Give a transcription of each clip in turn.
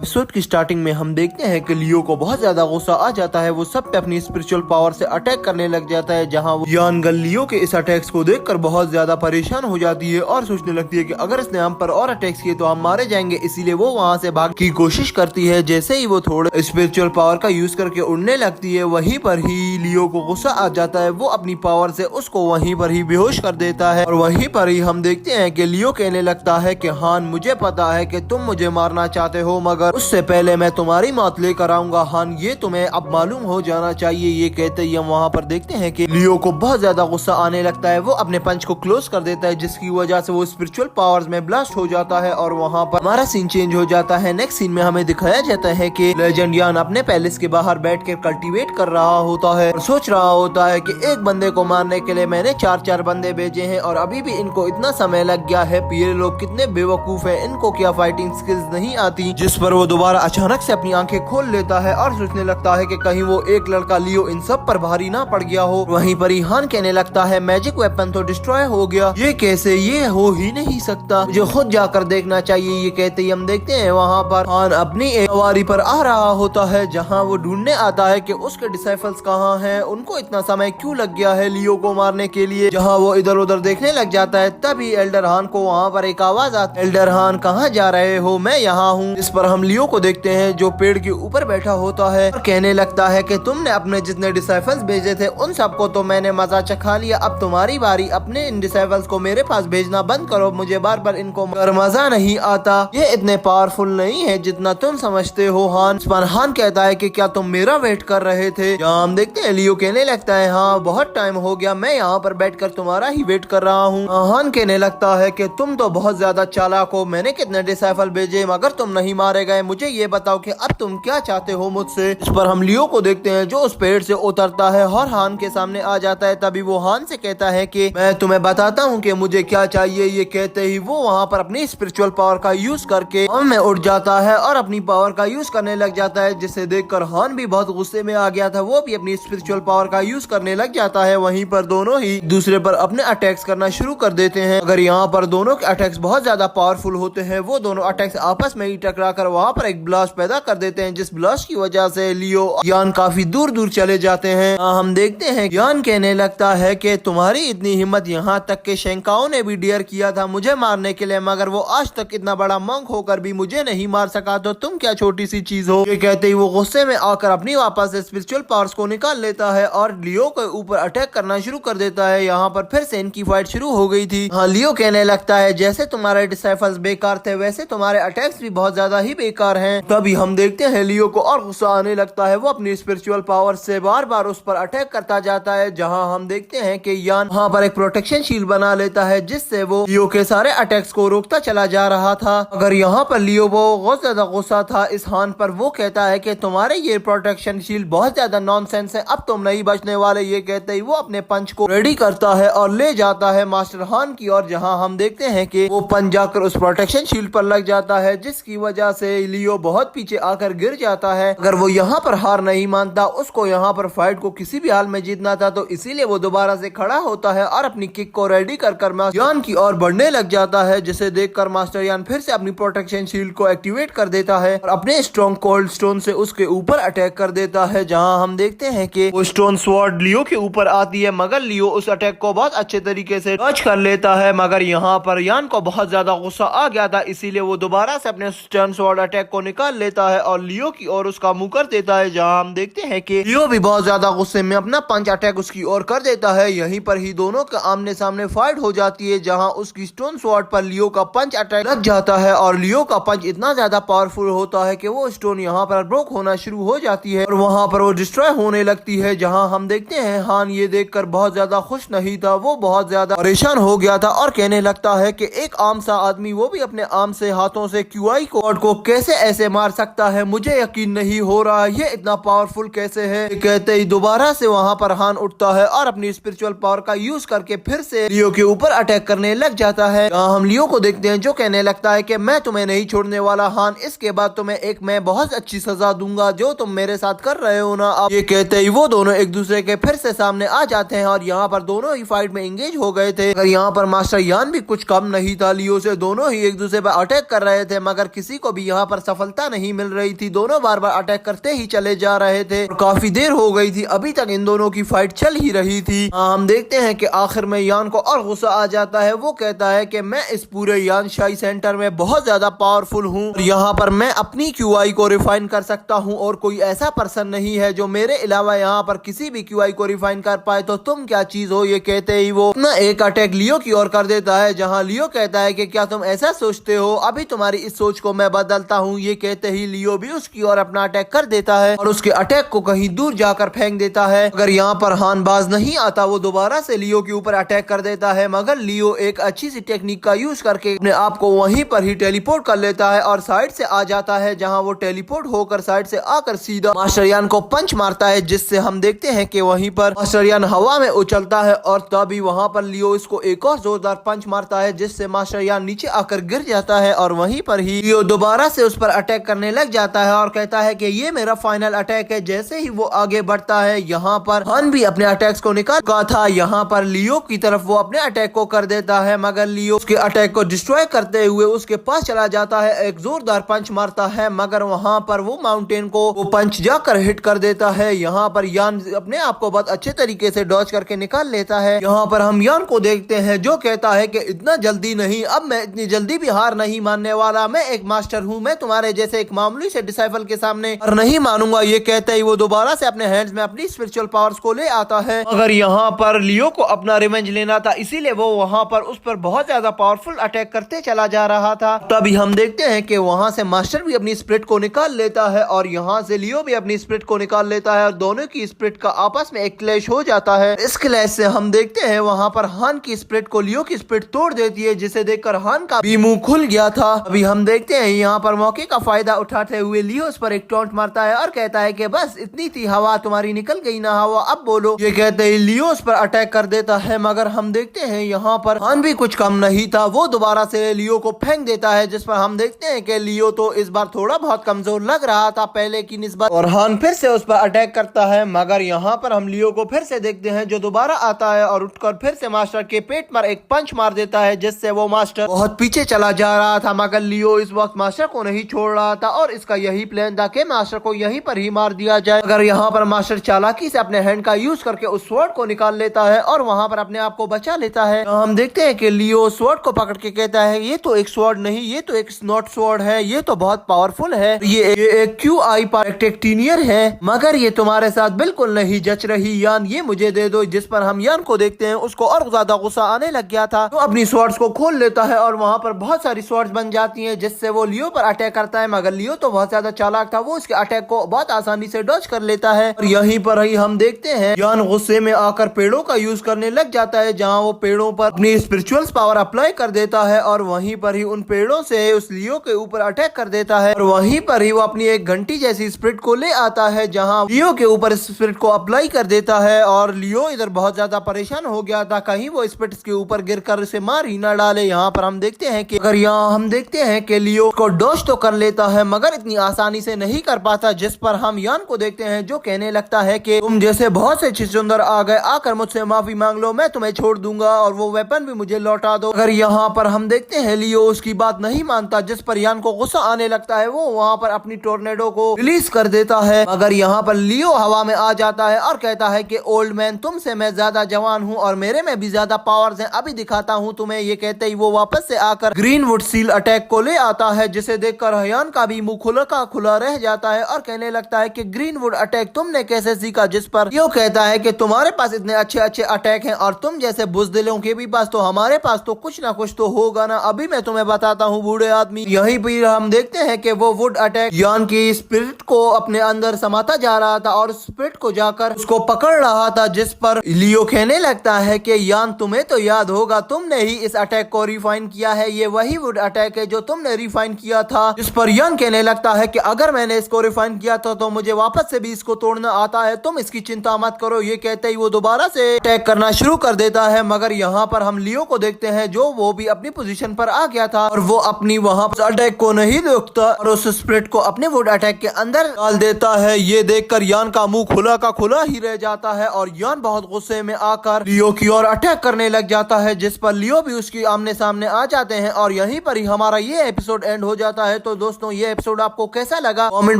Episode की starting में हम देखते हैं कि लियो को बहुत ज्यादा गुस्सा आ जाता है। वो सब पे अपनी स्पिरिचुअल पावर से अटैक करने लग जाता है, जहां वो यान गल लियो के इस अटैक्स को देखकर बहुत ज्यादा परेशान हो जाती है और सोचने लगती है कि अगर इसने हम पर और अटैक्स किए तो हम मारे जाएंगे। इसीलिए वो वहां से भाग की कोशिश करती है। जैसे ही वो थोड़ा स्पिरिचुअल पावर का यूज करके उड़ने लगती है, वहीं पर ही लियो को गुस्सा आ जाता है। वो अपनी पावर से उसको वहीं पर ही बेहोश कर देता है और वहीं पर ही हम देखते हैं कि लियो कहने लगता है कि हान, मुझे पता है कि तुम मुझे मारना चाहते हो, मगर उससे पहले मैं तुम्हारी मौत लेकर आऊंगा। हान, ये तुम्हें अब मालूम हो जाना चाहिए। ये कहते ही हम वहाँ पर देखते हैं कि लियो को बहुत ज्यादा गुस्सा आने लगता है। वो अपने पंच को क्लोज कर देता है, जिसकी वजह से वो स्पिरिचुअल पावर्स में ब्लास्ट हो जाता है और वहाँ पर हमारा सीन चेंज हो जाता है। नेक्स्ट सीन में हमें दिखाया जाता है कि लेजेंड यान अपने पैलेस के बाहर बैठ कर कल्टिवेट कर रहा होता है और सोच रहा होता है कि एक बंदे को मारने के लिए मैंने 4 बंदे भेजे हैं और अभी भी इनको इतना समय लग गया है। ये लोग कितने बेवकूफ है, इनको क्या फाइटिंग स्किल्स नहीं आती। जिस पर वो दोबारा अचानक से अपनी आंखें खोल लेता है और सोचने लगता है कि कहीं वो एक लड़का लियो इन सब पर भारी ना पड़ गया हो। वहीं पर हान कहने लगता है, मैजिक वेपन तो डिस्ट्रॉय हो गया, ये कैसे, ये हो ही नहीं सकता, मुझे खुद जाकर देखना चाहिए। ये कहते ही हम देखते हैं वहाँ पर हान अपनी एक सवारी पर आ रहा होता है, जहाँ वो ढूंढने आता है कि उसके डिसाइपल्स कहाँ हैं, उनको इतना समय क्यों लग गया है लियो को मारने के लिए। जहाँ वो इधर उधर देखने लग जाता है, तभी एल्डर हान को वहाँ पर एक आवाज आती है, एल्डर हान कहाँ जा रहे हो, मैं यहाँ हूँ। इस पर हम लियो को देखते हैं जो पेड़ के ऊपर बैठा होता है और कहने लगता है कि तुमने अपने जितने डिसाइपल्स भेजे थे उन सबको तो मैंने मजा चखा लिया, अब तुम्हारी बारी। अपने इन डिसाइपल्स को मेरे पास भेजना बंद करो, मुझे बार बार इनको मजा नहीं आता, ये इतने पावरफुल नहीं है जितना तुम समझते हो। हान कहता है कि क्या तुम मेरा वेट कर रहे थे। यहाँ हम देखते हैं लियो कहने लगता है, हाँ बहुत टाइम हो गया, मैं यहाँ पर बैठकर तुम्हारा ही वेट कर रहा हूँ। हान कहने लगता है कि तुम तो बहुत ज्यादा चालाक हो, मैंने कितने डिसाइपल भेजे मगर तुम नहीं मारे गए, मुझे ये बताओ कि अब तुम क्या चाहते हो मुझसे। इस पर हम लियो को देखते हैं जो उस पेड़ से उतरता है और हान के सामने आ जाता है। तभी वो हान से कहता है कि मैं तुम्हें बताता हूँ कि मुझे क्या चाहिए। ये कहते ही वो वहाँ पर अपनी स्पिरिचुअल पावर का यूज करके हान में उड़ जाता है और अपनी पावर का यूज करने लग जाता है, जिसे देखकर हान भी बहुत गुस्से में आ गया था। वो भी अपनी स्पिरिचुअल पावर का यूज करने लग जाता है। वहीं पर दोनों ही दूसरे पर अपने अटैक्स करना शुरू कर देते हैं। अगर यहाँ पर दोनों के अटैक्स बहुत ज्यादा पावरफुल होते हैं, वो दोनों अटैक्स आपस में ही टकरा कर वहाँ पर एक ब्लास्ट पैदा कर देते हैं, जिस ब्लास्ट की वजह से लियो यान काफी दूर दूर चले जाते हैं। हम देखते हैं यान कहने लगता है कि तुम्हारी इतनी हिम्मत, यहाँ तक के शेंकाओ ने भी डेयर किया था मुझे मारने के लिए, मगर वो आज तक इतना बड़ा मंक होकर भी मुझे नहीं मार सका, तो तुम क्या छोटी सी चीज हो। ये कहते ही वो गुस्से में आकर अपनी वापस स्पिरिचुअल पावर्स को निकाल लेता है और लियो के ऊपर अटैक करना शुरू कर देता है। यहाँ पर फिर से इनकी फाइट शुरू हो गई थी। हाँ, लियो कहने लगता है, जैसे तुम्हारे डिसाइपल्स बेकार थे वैसे तुम्हारे अटैक्स भी बहुत ज्यादा ही बेकार हैं। तभी हम देखते हैं लियो को और गुस्सा आने लगता है। वो अपनी स्पिरिचुअल पावर से बार बार उस पर अटैक करता जाता है, जहां हम देखते हैं कि यान वहां पर एक प्रोटेक्शन शील्ड बना लेता है, जिससे वो लियो के सारे अटैक्स को रोकता चला जा रहा था। अगर यहाँ पर लियो वो बहुत ज्यादा गुस्सा था इस हान पर। वो कहता है कि तुम्हारे ये प्रोटेक्शन शील्ड बहुत ज्यादा नॉनसेंस है, अब तुम नहीं बचने वाले। ये कहते ही वो अपने पंच को रेडी करता है और ले जाता है मास्टर हान की ओर, जहाँ हम देखते हैं कि वो पंच जाकर उस प्रोटेक्शन शील्ड पर लग जाता है, जिसकी वजह से लियो बहुत पीछे आकर गिर जाता है। अगर वो यहाँ पर हार नहीं मानता, उसको यहाँ पर फाइट को किसी भी हाल में जीतना था, तो इसीलिए वो दोबारा से खड़ा होता है और अपनी किक को रेडी कर यान की ओर बढ़ने लग जाता है, जिसे देखकर मास्टर यान फिर से अपनी प्रोटेक्शन शील्ड को एक्टिवेट कर देता है और अपने स्ट्रॉन्ग कोल्ड स्टोन से उसके ऊपर अटैक कर देता है। जहाँ हम देखते हैं कि वो स्टोन स्वॉर्ड लियो के ऊपर आती है, मगर लियो उस अटैक को बहुत अच्छे तरीके से डॉज कर लेता है। मगर यहाँ पर यान को बहुत ज्यादा गुस्सा आ गया था, इसीलिए वो दोबारा से अपने स्टोन स्वॉर्ड अटैक को निकाल लेता है और लियो की ओर उसका मुंह कर देता है। जहाँ हम देखते हैं कि लियो भी बहुत ज्यादा गुस्से में अपना पंच अटैक उसकी ओर कर देता है। यहीं पर ही दोनों के आमने सामने फाइट हो जाती है, जहाँ उसकी स्टोन स्वॉर्ड पर लियो का पंच अटैक लग जाता है और लियो का पंच इतना ज्यादा पावरफुल होता है कि वो स्टोन यहाँ पर ब्रोक होना शुरू हो जाती है और वहाँ पर वो डिस्ट्रॉय होने लगती है। जहाँ हम देखते हैं हान ये देखकर बहुत ज्यादा खुश नहीं था, वो बहुत ज्यादा परेशान हो गया था और कहने लगता है कि एक आम सा आदमी, वो भी अपने आम से हाथों से क्यूआई कोड को कैसे ऐसे मार सकता है, मुझे यकीन नहीं हो रहा ये इतना पावरफुल कैसे है। कहते ही दोबारा से वहाँ पर हान उठता है और अपनी स्पिरिचुअल पावर का यूज करके फिर से लियो के ऊपर अटैक करने लग जाता है। हम लियो को देखते हैं जो कहने लगता है कि मैं तुम्हें नहीं छोड़ने वाला हान, इसके बाद तुम्हें मैं बहुत अच्छी सजा दूंगा जो तुम मेरे साथ कर रहे हो ना। अब ये कहते ही वो दोनों एक दूसरे के फिर से सामने आ जाते हैं और यहाँ पर दोनों ही फाइट में एंगेज हो गए थे। अगर यहाँ पर मास्टर यान भी कुछ कम नहीं था लियो से, दोनों ही एक दूसरे पर अटैक कर रहे थे, मगर किसी को भी यहाँ यहाँ पर सफलता नहीं मिल रही थी। दोनों बार बार अटैक करते ही चले जा रहे थे। काफी देर हो गई थी, अभी तक इन दोनों की फाइट चल ही रही थी। हम देखते हैं कि आखिर में यान को और गुस्सा आ जाता है। वो कहता है कि मैं इस पूरे यानशाही सेंटर में बहुत ज्यादा पावरफुल हूँ। यहाँ पर मैं अपनी क्यूआई को रिफाइन कर सकता हूँ और कोई ऐसा पर्सन नहीं है जो मेरे अलावा यहाँ पर किसी भी क्यूआई को रिफाइन कर पाए। तो तुम क्या चीज हो? ये कहते ही वो अपना एक अटैक लियो की ओर कर देता है, जहाँ लियो कहता है कि क्या तुम ऐसा सोचते हो? अभी तुम्हारी इस सोच को मैं बदलता हूँ। ये कहते ही लियो भी उसकी ओर अपना अटैक कर देता है और उसके अटैक को कहीं दूर जाकर फेंक देता है। अगर यहाँ पर हान बाज नहीं आता, वो दोबारा से लियो के ऊपर अटैक कर देता है, मगर लियो एक अच्छी सी टेक्निक का यूज करके अपने आप को वहीं पर ही टेलीपोर्ट कर लेता है और साइड से आ जाता है, जहाँ वो टेलीपोर्ट होकर साइड से आकर सीधा मास्टर यान को पंच मारता है, जिससे हम देखते हैं कि वहीं पर मास्टर यान हवा में उछलता है और तभी वहाँ पर लियो इसको एक और जोरदार पंच मारता है, जिससे मास्टर यान नीचे आकर गिर जाता है और वहीं पर ही लियो दोबारा से उस पर अटैक करने लग जाता है और कहता है कि ये मेरा फाइनल अटैक है। जैसे ही वो आगे बढ़ता है, यहाँ पर हान भी अपने अटैक्स को निकाल चुका था। यहाँ पर लियो की तरफ वो अपने अटैक को कर देता है, मगर लियो उसके अटैक को डिस्ट्रॉय करते हुए उसके पास चला जाता है, एक जोरदार पंच मारता है, मगर वहाँ पर वो माउंटेन को वो पंच जाकर हिट कर देता है। यहाँ पर यान अपने आप को बहुत अच्छे तरीके से डॉज करके निकाल लेता है। यहाँ पर हम यान को देखते हैं जो कहता है कि इतना जल्दी नहीं, अब मैं इतनी जल्दी भी हार नहीं मानने वाला। मैं एक मास्टर हूँ, मैं तुम्हारे जैसे एक मामूली से डिसाइपल के सामने हार नहीं मानूंगा। ये कहते ही वो दोबारा से अपने हैंड्स में अपनी स्पिरिचुअल पावर्स को ले आता है। अगर यहाँ पर लियो को अपना रिवेंज लेना था, इसीलिए वो वहाँ पर उस पर बहुत ज्यादा पावरफुल अटैक करते चला जा रहा था। तभी हम देखते हैं कि वहाँ से मास्टर भी अपनी स्पिरिट को निकाल लेता है और यहाँ से लियो भी अपनी स्पिरिट को निकाल लेता है और दोनों की स्पिरिट का आपस में एक क्लैश हो जाता है। इस क्लैश से हम देखते हैं वहाँ पर हान की स्पिरिट को लियो की स्पिरिट तोड़ देती है, जिसे देखकर हान का भी मुंह खुल गया था। अभी हम देखते हैं यहाँ पर मौके का फायदा उठाते हुए लियो उस पर एक टॉन्ट मारता है और कहता है कि बस इतनी थी हवा, तुम्हारी निकल गई ना हवा, अब बोलो। ये कहते ही लियो उस पर अटैक कर देता है, मगर हम देखते हैं यहाँ पर हान भी कुछ कम नहीं था। वो दोबारा से लियो को फेंक देता है, जिस पर हम देखते हैं कि लियो तो इस बार थोड़ा बहुत कमजोर लग रहा था पहले की निस्बत, और हान फिर से उस पर अटैक करता है। मगर यहाँ पर हम लियो को फिर से देखते हैं जो दोबारा आता है और उठकर फिर से मास्टर के पेट पर एक पंच मार देता है, जिससे वो मास्टर बहुत पीछे चला जा रहा था। मगर लियो इस वक्त मास्टर को नहीं छोड़ रहा था और इसका यही प्लान था कि मास्टर को यहीं पर ही मार दिया जाए। अगर यहाँ पर मास्टर चालाकी से अपने हैंड का यूज करके उस स्वॉर्ड को निकाल लेता है और वहाँ पर अपने आप को बचा लेता है। हम देखते हैं कि लियो स्वॉर्ड को पकड़ के कहता है ये तो एक स्वॉर्ड नहीं, ये तो एक स्नॉट स्वॉर्ड है, ये तो बहुत पावरफुल है, ये एक क्यूआई पायरेक्टिनियर है, मगर ये तुम्हारे साथ बिल्कुल नहीं जच रही यान, ये मुझे दे दो। जिस पर हम यान को देखते हैं उसको और ज्यादा गुस्सा आने लग गया था, तो अपनी स्वॉर्ड्स को खोल लेता है और वहाँ पर बहुत सारी स्वॉर्ड्स बन जाती हैं, जिससे वो लियो पर अटैक करता है। मगर लियो तो बहुत ज्यादा चालाक था, वो उसके अटैक को बहुत आसानी से डॉज कर लेता है। और यहीं पर ही हम देखते हैं यान गुस्से में आकर पेड़ों का यूज करने लग जाता है, जहाँ वो पेड़ों पर अपनी स्पिरिचुअल पावर अप्लाई कर देता है और वहीं पर ही उन पेड़ों से उस लियो के ऊपर अटैक कर देता है। और वहीं पर ही वो अपनी एक घंटी जैसी स्पिरिट को ले आता है, जहाँ लियो के ऊपर स्पिरिट को अप्लाई कर देता है। और लियो इधर बहुत ज्यादा परेशान हो गया था, कहीं वो स्पिरिट के ऊपर गिरकर उसे मार ही न डाले। यहाँ पर हम देखते हैं कि अगर यहाँ हम देखते हैं कि लियो को डॉज तो कर लेता है, मगर इतनी आसानी से नहीं कर पाता, जिस पर हम यान को देखते हैं जो कहने लगता है कि तुम जैसे बहुत से चिचुंदर आ गए, आकर मुझसे माफी मांग लो, मैं तुम्हें छोड़ दूंगा और वो वेपन भी मुझे लौटा दो। अगर यहाँ पर हम देखते हैं लियो उसकी बात नहीं मानता, जिस पर यान को गुस्सा आने लगता है, वो वहाँ पर अपनी टोर्नेडो को रिलीज कर देता है। मगर यहाँ पर लियो हवा में आ जाता है और कहता है कि ओल्ड मैन, तुमसे मैं ज्यादा जवान हूँ और मेरे में भी ज्यादा पावर्स हैं, अभी दिखाता हूँ तुम्हें। ये कहते ही वो वापस से आकर ग्रीनवुड सील अटैक को ले आता है, जिसे देखकर यान का भी मुंह खुला का खुला रह जाता है और कहने लगता है कि ग्रीनवुड अटैक तुमने कैसे सीखा? जिस पर लियो कहता है कि तुम्हारे पास इतने अच्छे अच्छे अटैक हैं और तुम जैसे बुजदिलों के भी पास, तो हमारे पास तो कुछ ना कुछ तो होगा ना, अभी मैं तुम्हें बताता हूँ बूढ़े आदमी। यहीं पर हम देखते हैं कि वो वुड अटैक यान की स्पिरिट को अपने अंदर समाता जा रहा था और स्पिरिट को जाकर उसको पकड़ रहा था, जिस पर लियो कहने लगता है कि यान, तुम्हें तो याद होगा, तुमने ही इस अटैक को रिफाइन किया है, ये वही वुड अटैक है जो तुमने रिफाइन किया था। जिस पर यान कहने लगता है कि अगर मैंने इसको रिफाइन किया था तो मुझे वापस से भी इसको तोड़ना आता है, तुम इसकी चिंता मत करो। ये कहते ही वो दोबारा से अटैक करना शुरू कर देता है। मगर यहाँ पर हम लियो को देखते हैं जो वो भी अपनी पोजीशन पर आ गया था और वो अपनी वहाँ अटैक को नहीं रोकता और उस स्पिरिट को अपने वुड अटैक के अंदर डाल देता है। ये देखकर यान का मुंह खुला का खुला ही रह जाता है और यान बहुत गुस्से में आकर लियो की ओर अटैक करने लग जाता है, जिस पर लियो भी उसकी आमने सामने आ जाते हैं। और यहीं पर ही हमारा ये एपिसोड एंड हो जाता है। है। तो दोस्तों ये एपिसोड आपको कैसा लगा कमेंट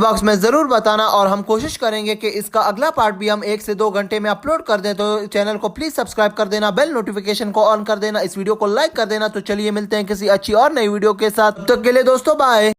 बॉक्स में जरूर बताना, और हम कोशिश करेंगे कि इसका अगला पार्ट भी हम 1 से 2 घंटे में अपलोड कर दें। तो चैनल को प्लीज सब्सक्राइब कर देना, बेल नोटिफिकेशन को ऑन कर देना, इस वीडियो को लाइक कर देना। तो चलिए मिलते हैं किसी अच्छी और नई वीडियो के साथ, तब तक के लिए दोस्तों बाय।